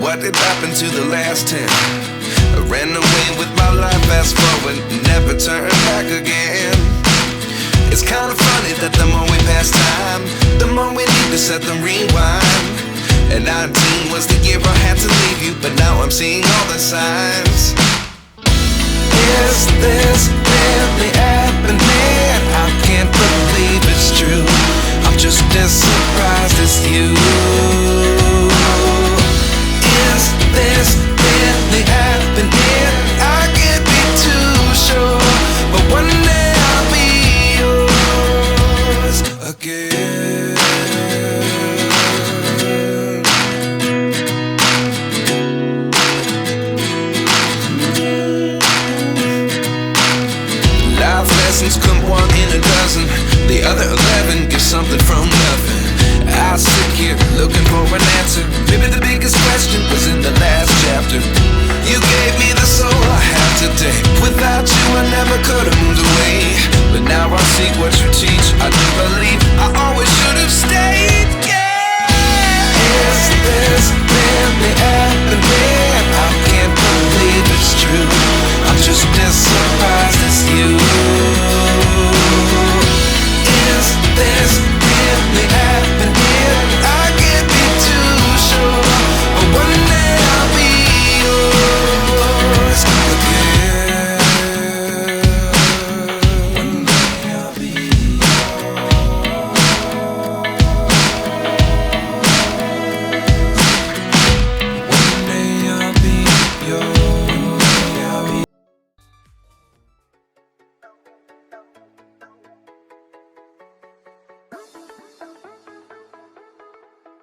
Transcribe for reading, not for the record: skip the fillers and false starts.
what did happen to the last 10? I ran away with my life, fast forward, never turn back again. It's kind of funny that the more we pass time, the more we need to set them rewind. And 19 was the year I had to leave you, but now I'm seeing all the signs. Is this really happening? I can't believe it's true. I'm just as surprised as you. Is this really happening? I can't be too sure, but one day I'll be yours again. Life lessons come one in a dozen. The other 11 get something from nothing. I sit here looking for an answer. Maybe the biggest question was in the last chapter. You gave me the soul I have today. Without you I never could have moved away. But now I see what you teach. I do believe I